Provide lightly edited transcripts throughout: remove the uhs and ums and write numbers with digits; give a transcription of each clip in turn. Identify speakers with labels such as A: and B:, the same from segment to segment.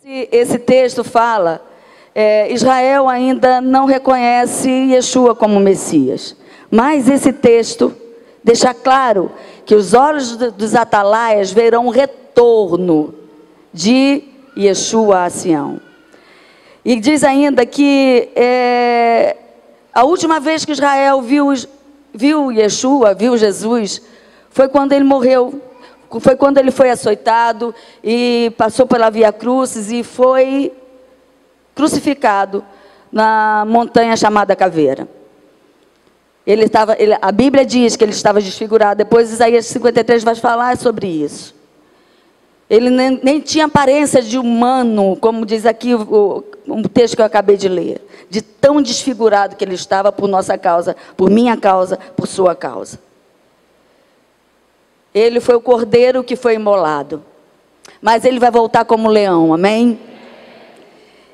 A: Esse texto fala, Israel ainda não reconhece Yeshua como Messias. Mas esse texto deixa claro que os olhos dos atalaias verão o retorno de Yeshua a Sião. E diz ainda que a última vez que Israel viu Yeshua, viu Jesus, foi quando ele morreu. Foi quando ele foi açoitado e passou pela Via Crucis e foi crucificado na montanha chamada Caveira. A Bíblia diz que ele estava desfigurado. Depois Isaías 53 vai falar sobre isso. Ele nem tinha aparência de humano, como diz aqui o texto que eu acabei de ler. De tão desfigurado que ele estava por nossa causa, por minha causa, por sua causa. Ele foi o cordeiro que foi imolado. Mas ele vai voltar como leão, amém?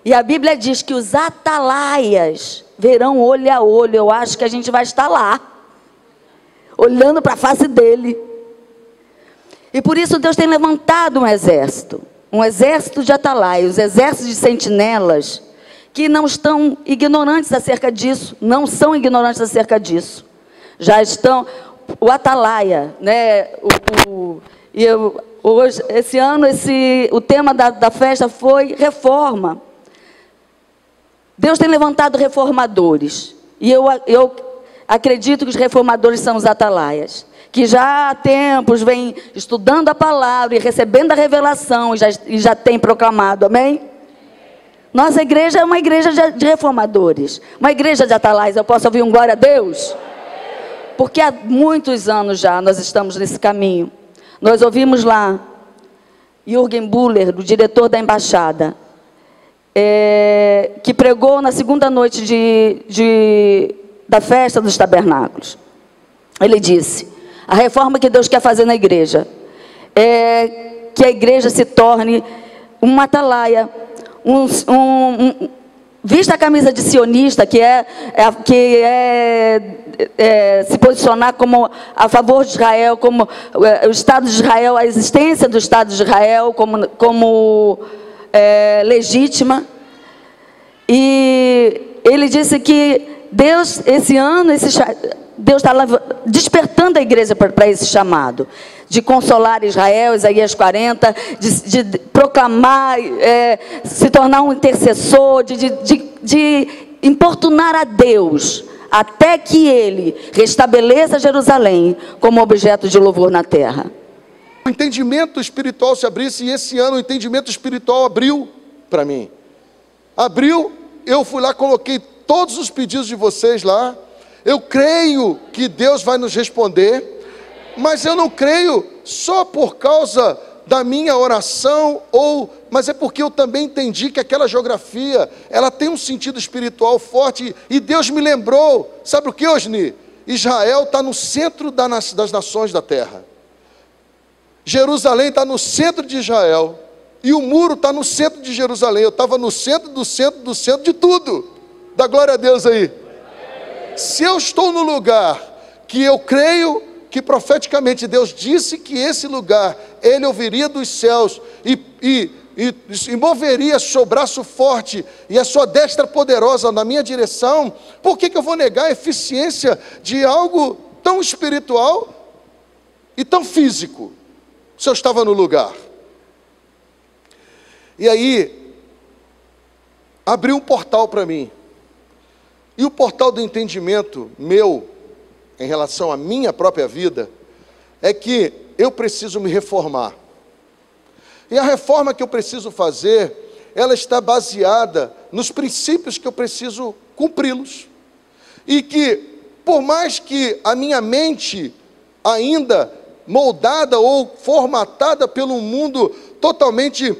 A: E a Bíblia diz que os atalaias verão olho a olho. Eu acho que a gente vai estar lá, olhando para a face dele. E por isso Deus tem levantado um exército de atalaias, exércitos de sentinelas, que não estão ignorantes acerca disso, não são ignorantes acerca disso. Já estão... O atalaia, né? Hoje, esse ano, o tema da festa foi reforma. Deus tem levantado reformadores. E eu acredito que os reformadores são os atalaias, que já há tempos vêm estudando a palavra e recebendo a revelação e já tem proclamado, amém? Nossa igreja é uma igreja de reformadores, uma igreja de atalaias. Eu posso ouvir um glória a Deus? Porque há muitos anos já nós estamos nesse caminho. Nós ouvimos lá Jürgen Buller, o diretor da embaixada, que pregou na segunda noite da festa dos tabernáculos. Ele disse: a reforma que Deus quer fazer na igreja é que a igreja se torne uma atalaia, vista a camisa de sionista, que é se posicionar como a favor de Israel, como o Estado de Israel, a existência do Estado de Israel como legítima. E ele disse que Deus, esse ano, Deus está despertando a igreja para esse chamado, de consolar Israel, Isaías 40, de proclamar, se tornar um intercessor, de importunar a Deus, até que Ele restabeleça Jerusalém como objeto de louvor na terra.
B: O entendimento espiritual se abrisse, e esse ano o entendimento espiritual abriu para mim. Abriu, eu fui lá, coloquei todos os pedidos de vocês lá. Eu creio que Deus vai nos responder, mas eu não creio só por causa da minha oração, mas é porque eu também entendi que aquela geografia, ela tem um sentido espiritual forte, e Deus me lembrou, sabe o que, Osni? Israel está no centro das nações da terra. Jerusalém está no centro de Israel, e o muro está no centro de Jerusalém. Eu estava no centro do centro do centro de tudo. Dá glória a Deus aí. Se eu estou no lugar que eu creio que profeticamente Deus disse que esse lugar, Ele ouviria dos céus e moveria seu braço forte e a sua destra poderosa na minha direção, por que eu vou negar a eficiência de algo tão espiritual e tão físico, se eu estava no lugar? E aí, abriu um portal para mim. E o portal do entendimento meu, em relação à minha própria vida, é que eu preciso me reformar. E a reforma que eu preciso fazer, ela está baseada nos princípios que eu preciso cumpri-los. E que, por mais que a minha mente, ainda moldada ou formatada pelo mundo totalmente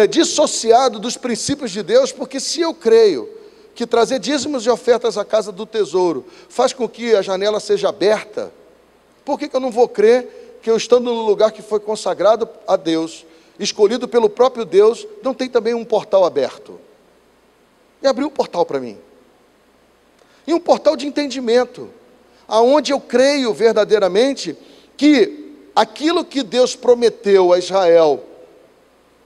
B: dissociado dos princípios de Deus, porque se eu creio que trazer dízimos e ofertas à casa do tesouro faz com que a janela seja aberta, por que eu não vou crer que eu, estando no lugar que foi consagrado a Deus, escolhido pelo próprio Deus, não tem também um portal aberto? E abriu um portal para mim, e um portal de entendimento, aonde eu creio verdadeiramente que aquilo que Deus prometeu a Israel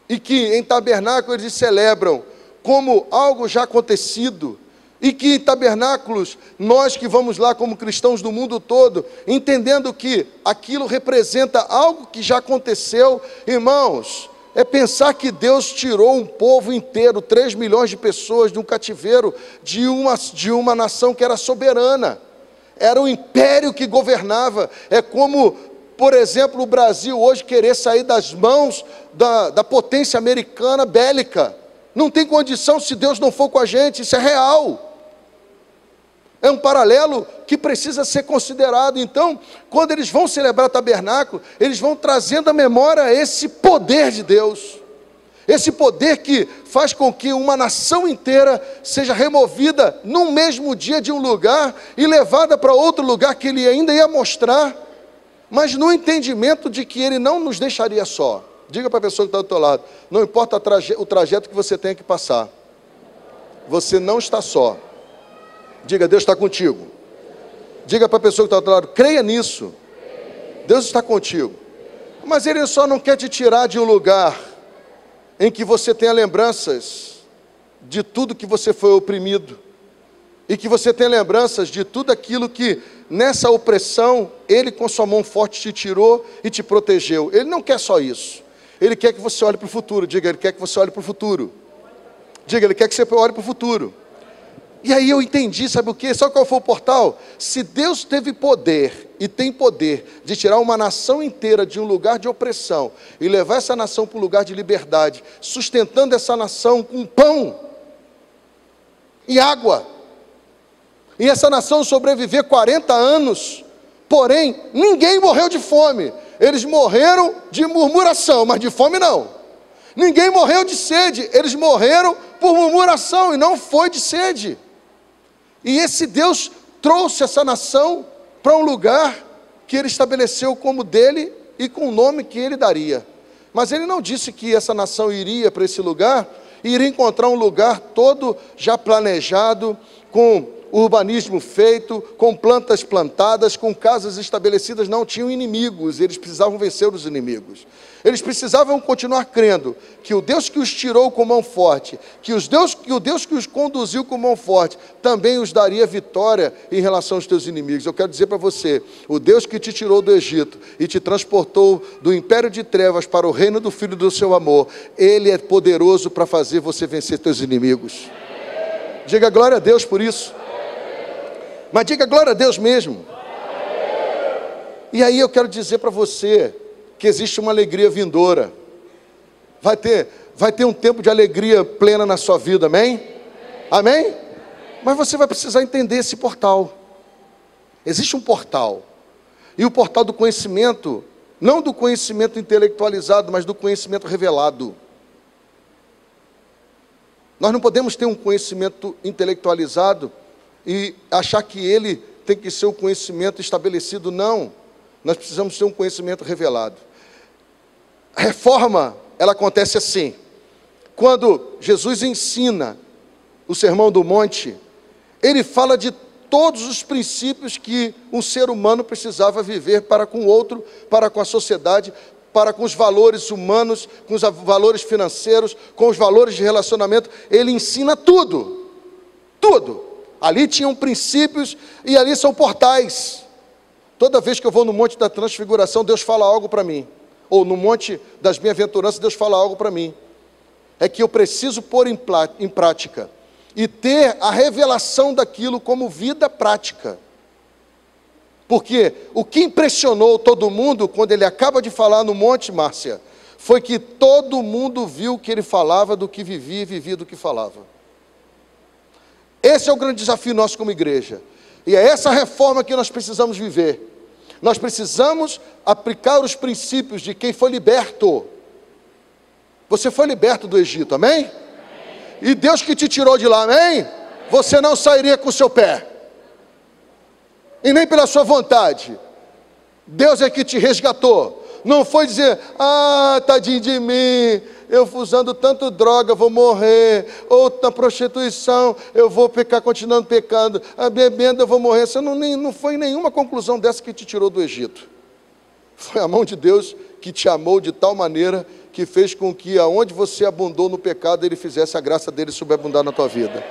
B: e que em tabernáculo eles celebram como algo já acontecido, e que em tabernáculos, nós que vamos lá como cristãos do mundo todo, entendendo que aquilo representa algo que já aconteceu, irmãos, é pensar que Deus tirou um povo inteiro, 3 milhões de pessoas, de um cativeiro, de uma nação que era soberana, era um império que governava. É como, por exemplo, o Brasil hoje querer sair das mãos da potência americana bélica. Não tem condição se Deus não for com a gente, isso é real. É um paralelo que precisa ser considerado. Então, quando eles vão celebrar tabernáculo, eles vão trazendo à memória esse poder de Deus. Esse poder que faz com que uma nação inteira seja removida num mesmo dia de um lugar e levada para outro lugar que ele ainda ia mostrar, mas no entendimento de que ele não nos deixaria só. Diga para a pessoa que está do teu lado, não importa o trajeto que você tenha que passar, você não está só. Diga, Deus está contigo. Diga para a pessoa que está do teu lado, creia nisso. Deus está contigo. Mas Ele só não quer te tirar de um lugar em que você tenha lembranças de tudo que você foi oprimido, e que você tenha lembranças de tudo aquilo que nessa opressão Ele com sua mão forte te tirou e te protegeu. Ele não quer só isso. Ele quer que você olhe para o futuro. Diga, Ele quer que você olhe para o futuro. Diga, Ele quer que você olhe para o futuro. E aí eu entendi, sabe o quê? Sabe qual foi o portal? Se Deus teve poder e tem poder de tirar uma nação inteira de um lugar de opressão e levar essa nação para um lugar de liberdade, sustentando essa nação com pão e água, e essa nação sobreviver 40 anos, porém ninguém morreu de fome. Eles morreram de murmuração, mas de fome não. Ninguém morreu de sede, eles morreram por murmuração e não foi de sede. E esse Deus trouxe essa nação para um lugar que Ele estabeleceu como dele e com o nome que Ele daria. Mas Ele não disse que essa nação iria para esse lugar e iria encontrar um lugar todo já planejado, com urbanismo feito, com plantas plantadas, com casas estabelecidas. Não tinham inimigos, eles precisavam vencer os inimigos. Eles precisavam continuar crendo que o Deus que os tirou com mão forte, que o Deus que os conduziu com mão forte, também os daria vitória em relação aos teus inimigos. Eu quero dizer para você, o Deus que te tirou do Egito e te transportou do império de trevas para o reino do Filho do seu amor, Ele é poderoso para fazer você vencer teus inimigos. Diga glória a Deus por isso. Mas diga glória a Deus mesmo. E aí eu quero dizer para você que existe uma alegria vindoura. Vai ter um tempo de alegria plena na sua vida, amém? Amém? Mas você vai precisar entender esse portal. Existe um portal. E o portal do conhecimento, não do conhecimento intelectualizado, mas do conhecimento revelado. Nós não podemos ter um conhecimento intelectualizado e achar que ele tem que ser um conhecimento estabelecido. Não, nós precisamos ter um conhecimento revelado. A reforma, ela acontece assim, quando Jesus ensina o Sermão do Monte, ele fala de todos os princípios que um ser humano precisava viver para com o outro, para com a sociedade, para com os valores humanos, com os valores financeiros, com os valores de relacionamento. Ele ensina tudo, tudo. Ali tinham princípios e ali são portais. Toda vez que eu vou no Monte da Transfiguração, Deus fala algo para mim. Ou no Monte das Bem-aventuranças, Deus fala algo para mim. É que eu preciso pôr em prática e ter a revelação daquilo como vida prática. Porque o que impressionou todo mundo quando ele acaba de falar no monte, Márcia, foi que todo mundo viu que ele falava do que vivia e vivia do que falava. Esse é o grande desafio nosso como igreja. E é essa reforma que nós precisamos viver. Nós precisamos aplicar os princípios de quem foi liberto. Você foi liberto do Egito, amém? Amém. E Deus que te tirou de lá, amém? Você não sairia com o seu pé. E nem pela sua vontade. Deus é que te resgatou. Não foi dizer, tadinho de mim, eu usando tanto droga, vou morrer. Ou na prostituição, eu vou pecar continuando pecando. Bebendo, eu vou morrer. Você não foi nenhuma conclusão dessa que te tirou do Egito. Foi a mão de Deus que te amou de tal maneira que fez com que aonde você abundou no pecado, Ele fizesse a graça dele sobreabundar na tua vida.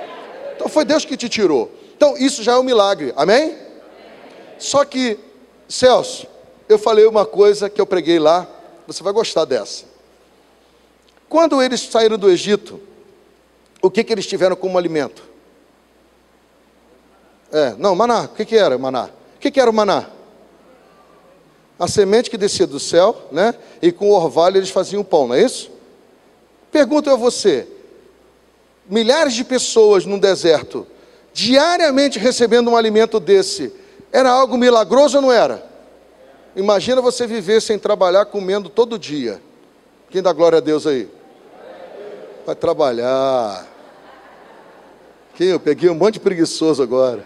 B: Então foi Deus que te tirou. Então isso já é um milagre, amém? Só que, Celso, eu falei uma coisa que eu preguei lá, você vai gostar dessa. Quando eles saíram do Egito, o que eles tiveram como alimento? Maná. O que era maná? O que era o maná? A semente que descia do céu, né? E com o orvalho eles faziam pão, não é isso? Pergunto a você, milhares de pessoas num deserto, diariamente recebendo um alimento desse, era algo milagroso ou não era? Imagina você viver sem trabalhar, comendo todo dia. Quem dá glória a Deus aí? Vai trabalhar. Eu peguei um monte de preguiçoso agora.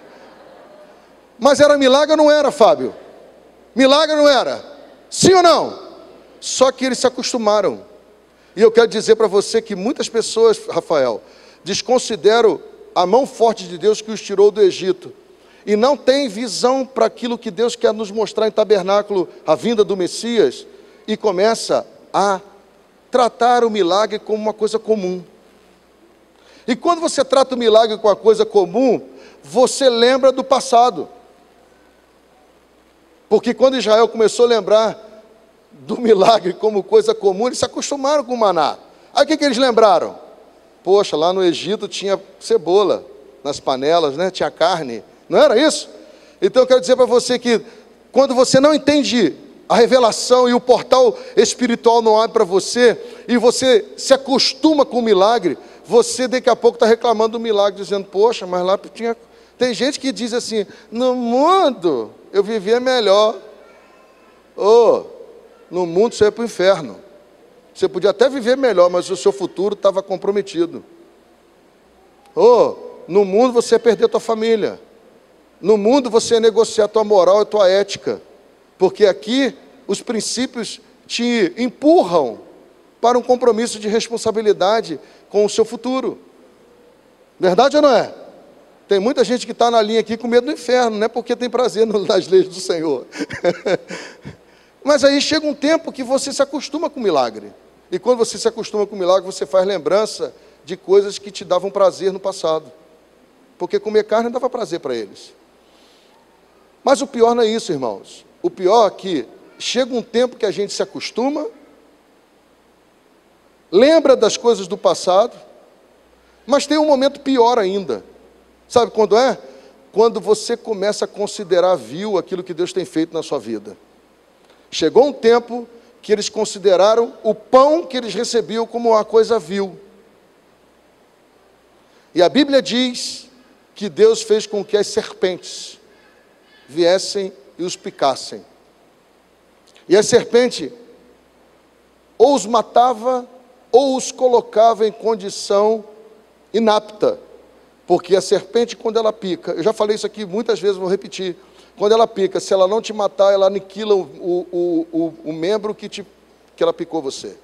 B: Mas era milagre ou não era, Fábio? Milagre ou não era? Sim ou não? Só que eles se acostumaram. E eu quero dizer para você que muitas pessoas, Rafael, desconsideram a mão forte de Deus que os tirou do Egito. E não tem visão para aquilo que Deus quer nos mostrar em tabernáculo, a vinda do Messias, e começa a tratar o milagre como uma coisa comum. E quando você trata o milagre como uma coisa comum, você lembra do passado. Porque quando Israel começou a lembrar do milagre como coisa comum, eles se acostumaram com o maná. Aí o que eles lembraram? Poxa, lá no Egito tinha cebola nas panelas, né? Tinha carne. Não era isso? Então eu quero dizer para você que quando você não entende a revelação e o portal espiritual não abre para você, e você se acostuma com o milagre, você daqui a pouco está reclamando do milagre, dizendo, poxa, mas lá tinha... Tem gente que diz assim, no mundo eu vivia melhor. No mundo você ia para o inferno. Você podia até viver melhor, mas o seu futuro estava comprometido. No mundo você ia perder a tua família. No mundo você ia negociar a tua moral e a tua ética. Porque aqui os princípios te empurram para um compromisso de responsabilidade com o seu futuro. Verdade ou não é? Tem muita gente que está na linha aqui com medo do inferno, não é porque tem prazer nas leis do Senhor. Mas aí chega um tempo que você se acostuma com o milagre. E quando você se acostuma com o milagre, você faz lembrança de coisas que te davam prazer no passado. Porque comer carne dava prazer para eles. Mas o pior não é isso, irmãos. O pior é que chega um tempo que a gente se acostuma, lembra das coisas do passado, mas tem um momento pior ainda. Sabe quando é? Quando você começa a considerar vil aquilo que Deus tem feito na sua vida. Chegou um tempo que eles consideraram o pão que eles recebiam como uma coisa vil. E a Bíblia diz que Deus fez com que as serpentes viessem e os picassem. E a serpente ou os matava ou os colocava em condição inapta. Porque a serpente, quando ela pica, eu já falei isso aqui muitas vezes, vou repetir. Quando ela pica, se ela não te matar, ela aniquila o membro que ela picou você.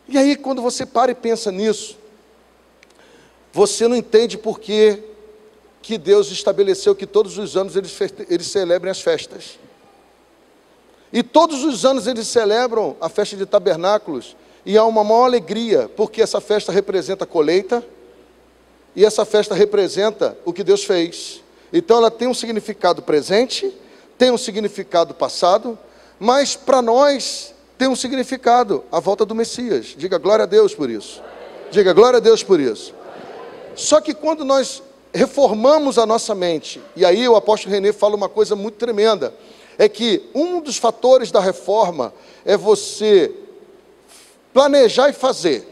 B: E aí, quando você para e pensa nisso, você não entende por que Deus estabeleceu que todos os anos eles celebrem as festas. E todos os anos eles celebram a festa de tabernáculos, e há uma maior alegria, porque essa festa representa a colheita, e essa festa representa o que Deus fez. Então ela tem um significado presente, tem um significado passado, mas para nós tem um significado, a volta do Messias. Diga glória a Deus por isso. Diga glória a Deus por isso. Só que quando nós reformamos a nossa mente, e aí o apóstolo René fala uma coisa muito tremenda, é que um dos fatores da reforma é você planejar e fazer.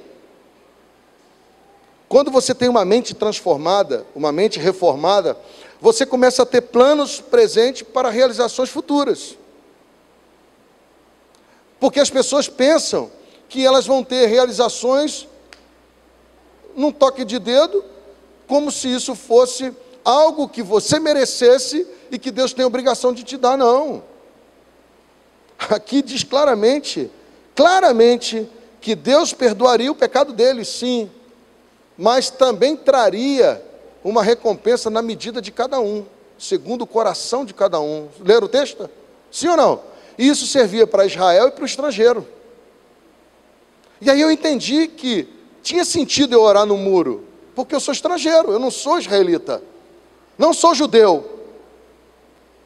B: Quando você tem uma mente transformada, uma mente reformada, você começa a ter planos presentes para realizações futuras. Porque as pessoas pensam que elas vão ter realizações num toque de dedo, como se isso fosse algo que você merecesse e que Deus tem a obrigação de te dar. Não. Aqui diz claramente, que Deus perdoaria o pecado deles, sim, mas também traria uma recompensa na medida de cada um, segundo o coração de cada um. Leram o texto? Sim ou não? E isso servia para Israel e para o estrangeiro. E aí eu entendi que tinha sentido eu orar no muro, porque eu sou estrangeiro, eu não sou israelita, não sou judeu.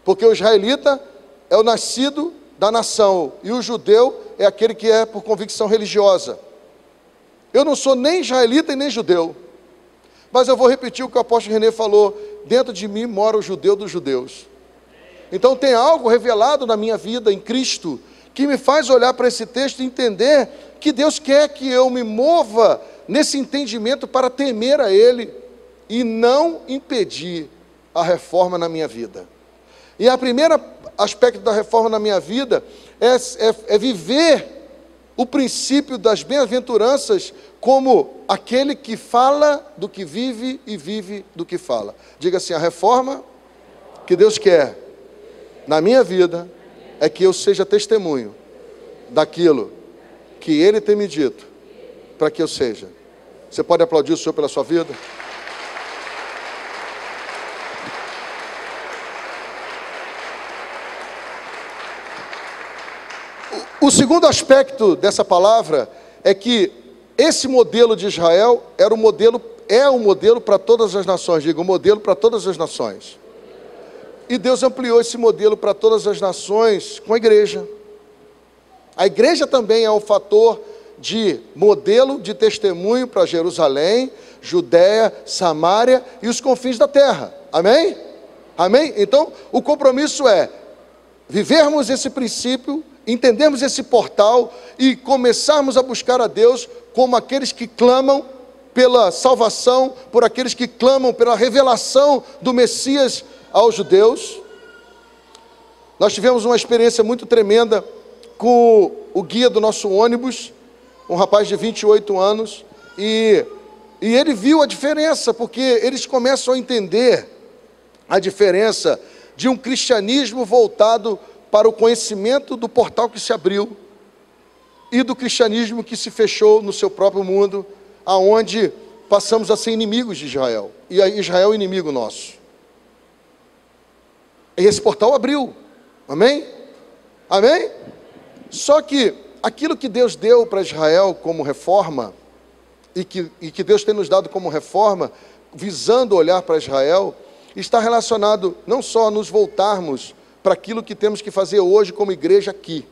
B: Porque o israelita é o nascido da nação, e o judeu é aquele que é por convicção religiosa. Eu não sou nem israelita e nem judeu. Mas eu vou repetir o que o apóstolo René falou: dentro de mim mora o judeu dos judeus. Então tem algo revelado na minha vida em Cristo, que me faz olhar para esse texto e entender que Deus quer que eu me mova nesse entendimento para temer a Ele e não impedir a reforma na minha vida. E a primeira aspecto da reforma na minha vida é viver o princípio das bem-aventuranças como aquele que fala do que vive e vive do que fala. Diga assim: a reforma que Deus quer na minha vida é que eu seja testemunho daquilo que Ele tem me dito para que eu seja. Você pode aplaudir o Senhor pela sua vida? O segundo aspecto dessa palavra é que esse modelo de Israel é um modelo para todas as nações. Diga, um modelo para todas as nações. E Deus ampliou esse modelo para todas as nações com a igreja. A igreja também é um fator de modelo de testemunho para Jerusalém, Judéia, Samária e os confins da terra. Amém? Amém? Então, o compromisso é vivermos esse princípio, entendermos esse portal e começarmos a buscar a Deus como aqueles que clamam pela salvação, por aqueles que clamam pela revelação do Messias aos judeus. Nós tivemos uma experiência muito tremenda com o guia do nosso ônibus, um rapaz de 28 anos, e ele viu a diferença, porque eles começam a entender a diferença de um cristianismo voltado para o conhecimento do portal que se abriu e do cristianismo que se fechou no seu próprio mundo, aonde passamos a ser inimigos de Israel, e Israel é inimigo nosso. E esse portal abriu, amém? Amém? Só que aquilo que Deus deu para Israel como reforma, e que Deus tem nos dado como reforma, visando olhar para Israel, está relacionado não só a nos voltarmos para aquilo que temos que fazer hoje como igreja aqui,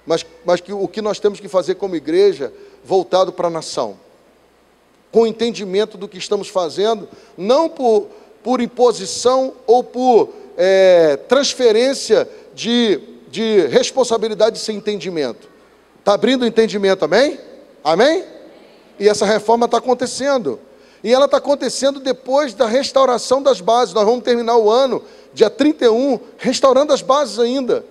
B: mas que o que nós temos que fazer como igreja voltado para a nação, com o entendimento do que estamos fazendo, não por imposição ou por transferência de responsabilidade sem entendimento. Está abrindo o entendimento, amém? Amém? E essa reforma está acontecendo. E ela está acontecendo depois da restauração das bases. Nós vamos terminar o ano, dia 31, restaurando as bases ainda.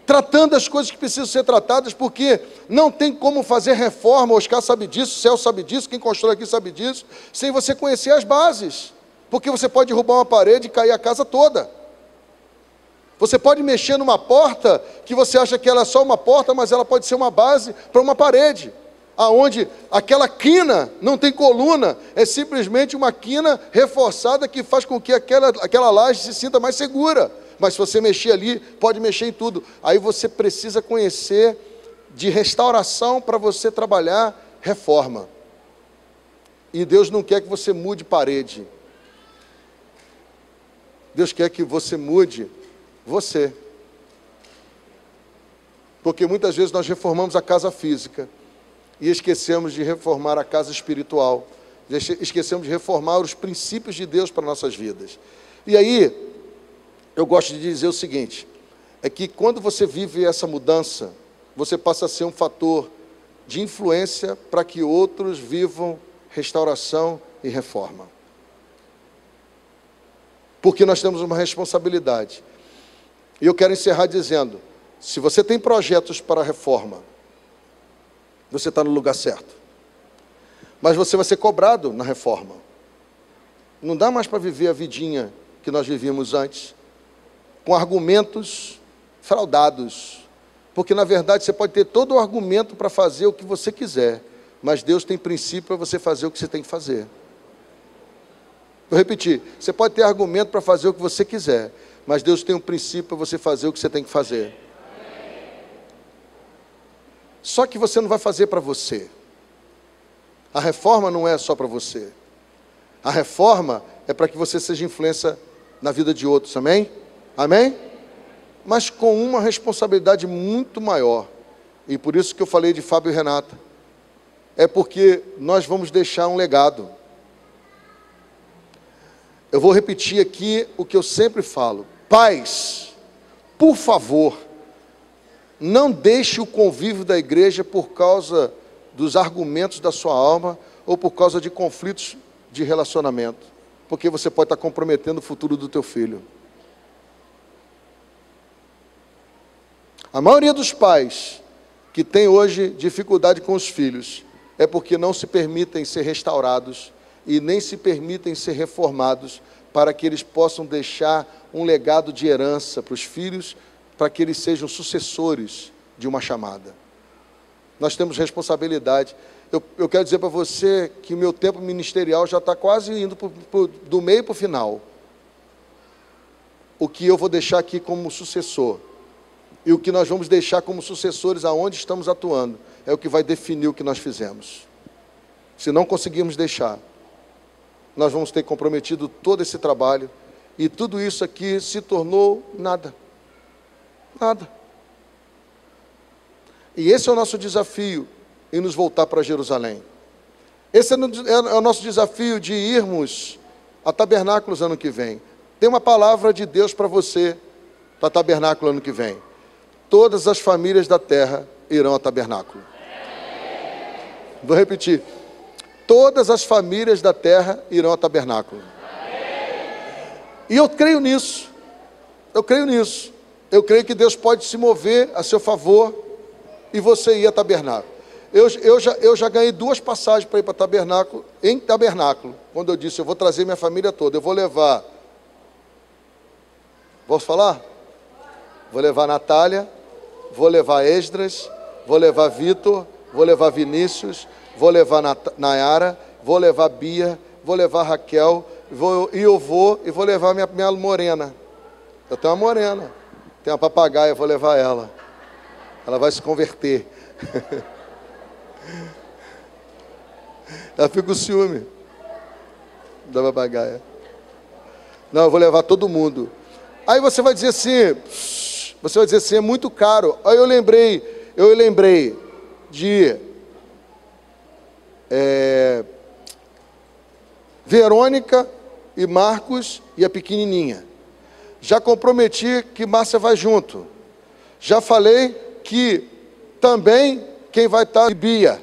B: Tratando as coisas que precisam ser tratadas, porque não tem como fazer reforma. O Oscar sabe disso, o Celso sabe disso, quem constrói aqui sabe disso, sem você conhecer as bases. Porque você pode derrubar uma parede e cair a casa toda. Você pode mexer numa porta, que você acha que ela é só uma porta, mas ela pode ser uma base para uma parede. Aonde aquela quina não tem coluna, é simplesmente uma quina reforçada que faz com que aquela laje se sinta mais segura. Mas se você mexer ali, pode mexer em tudo. Aí você precisa conhecer de restauração para você trabalhar reforma. E Deus não quer que você mude parede. Deus quer que você mude você. Porque muitas vezes nós reformamos a casa física e esquecemos de reformar a casa espiritual, esquecemos de reformar os princípios de Deus para nossas vidas. E aí, eu gosto de dizer o seguinte, é que quando você vive essa mudança, você passa a ser um fator de influência para que outros vivam restauração e reforma. Porque nós temos uma responsabilidade. E eu quero encerrar dizendo, se você tem projetos para a reforma, você está no lugar certo. Mas você vai ser cobrado na reforma. Não dá mais para viver a vidinha que nós vivíamos antes, com argumentos fraudados. Porque, na verdade, você pode ter todo o argumento para fazer o que você quiser, mas Deus tem princípio para você fazer o que você tem que fazer. Vou repetir, você pode ter argumento para fazer o que você quiser, mas Deus tem um princípio para você fazer o que você tem que fazer. Só que você não vai fazer para você. A reforma não é só para você. A reforma é para que você seja influência na vida de outros, amém? Amém? Mas com uma responsabilidade muito maior. E por isso que eu falei de Fábio e Renata. É porque nós vamos deixar um legado. Eu vou repetir aqui o que eu sempre falo. Pais, por favor, não deixe o convívio da igreja por causa dos argumentos da sua alma ou por causa de conflitos de relacionamento, porque você pode estar comprometendo o futuro do teu filho. A maioria dos pais que tem hoje dificuldade com os filhos é porque não se permitem ser restaurados e nem se permitem ser reformados para que eles possam deixar um legado de herança para os filhos, para que eles sejam sucessores de uma chamada. Nós temos responsabilidade. Eu quero dizer para você que o meu tempo ministerial já está quase indo do meio para o final. O que eu vou deixar aqui como sucessor e o que nós vamos deixar como sucessores aonde estamos atuando é o que vai definir o que nós fizemos. Se não conseguirmos deixar, nós vamos ter comprometido todo esse trabalho e tudo isso aqui se tornou nada. Nada. E esse é o nosso desafio em nos voltar para Jerusalém. Esse é o nosso desafio de irmos a Tabernáculos ano que vem. Tem uma palavra de Deus para você para Tabernáculo ano que vem. Todas as famílias da terra irão a Tabernáculo. Vou repetir. Todas as famílias da terra irão a Tabernáculo. E eu creio nisso. Eu creio nisso. Eu creio que Deus pode se mover a seu favor e você ir a Tabernáculo. Eu já ganhei 2 passagens para ir para Tabernáculo, em Tabernáculo, quando eu disse, eu vou trazer minha família toda, eu vou levar, posso falar? Vou levar Natália, vou levar Esdras, vou levar Vitor, vou levar Vinícius, vou levar Nayara, vou levar Bia, vou levar Raquel, vou levar minha morena. Eu tenho uma morena, tenho uma papagaia, eu vou levar ela. Ela vai se converter. Ela fica com ciúme da papagaia. Não, eu vou levar todo mundo. Aí você vai dizer assim, é muito caro. Aí eu lembrei de Verônica e Marcos e a pequenininha. Já comprometi que Márcia vai junto. Já falei que também quem vai estar é Bia.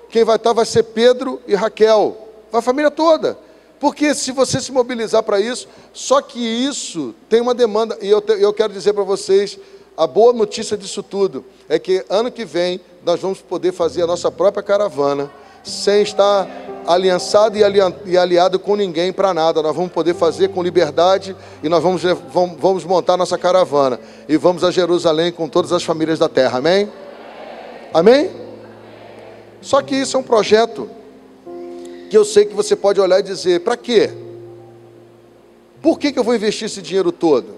B: Quem vai estar vai ser Pedro e Raquel. Vai a família toda. Porque se você se mobilizar para isso, só que isso tem uma demanda. E eu quero dizer para vocês, a boa notícia disso tudo é que ano que vem nós vamos poder fazer a nossa própria caravana, sem estar aliançado e aliado com ninguém para nada. Nós vamos poder fazer com liberdade e nós vamos montar nossa caravana. E vamos a Jerusalém com todas as famílias da terra. Amém? Amém? Só que isso é um projeto que eu sei que você pode olhar e dizer, para quê? Por que eu vou investir esse dinheiro todo?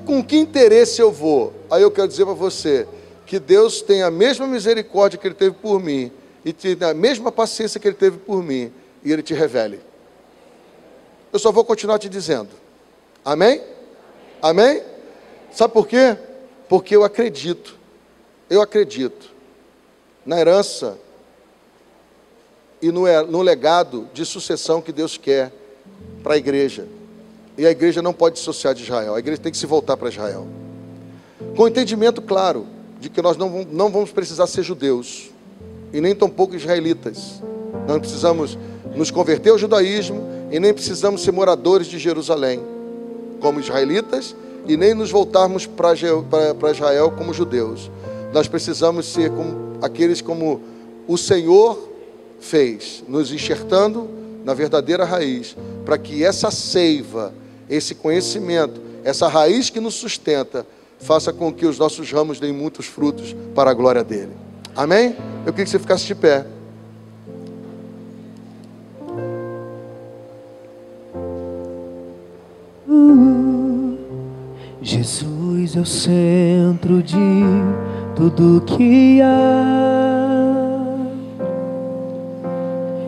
B: Com que interesse eu vou? Aí eu quero dizer para você, que Deus tem a mesma misericórdia que Ele teve por mim, e tem a mesma paciência que Ele teve por mim, e Ele te revele. Eu só vou continuar te dizendo. Amém? Amém? Sabe por quê? Porque eu acredito na herança e no legado de sucessão que Deus quer para a igreja. E a igreja não pode dissociar de Israel, a igreja tem que se voltar para Israel. Com o entendimento claro de que nós não vamos precisar ser judeus, e nem tampouco israelitas. Nós não precisamos nos converter ao judaísmo, e nem precisamos ser moradores de Jerusalém, como israelitas, e nem nos voltarmos para Israel como judeus. Nós precisamos ser como aqueles como o Senhor fez, nos enxertando na verdadeira raiz, para que essa seiva, esse conhecimento, essa raiz que nos sustenta, faça com que os nossos ramos deem muitos frutos para a glória dele. Amém? Eu queria que você ficasse de pé.
C: Jesus é o centro de tudo que há.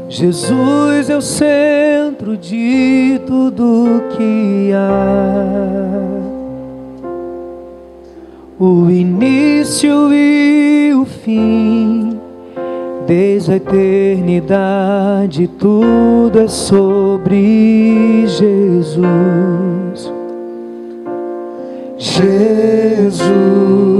C: Jesus é o centro de tudo que há, o início e o fim, desde a eternidade, tudo é sobre Jesus. Jesus.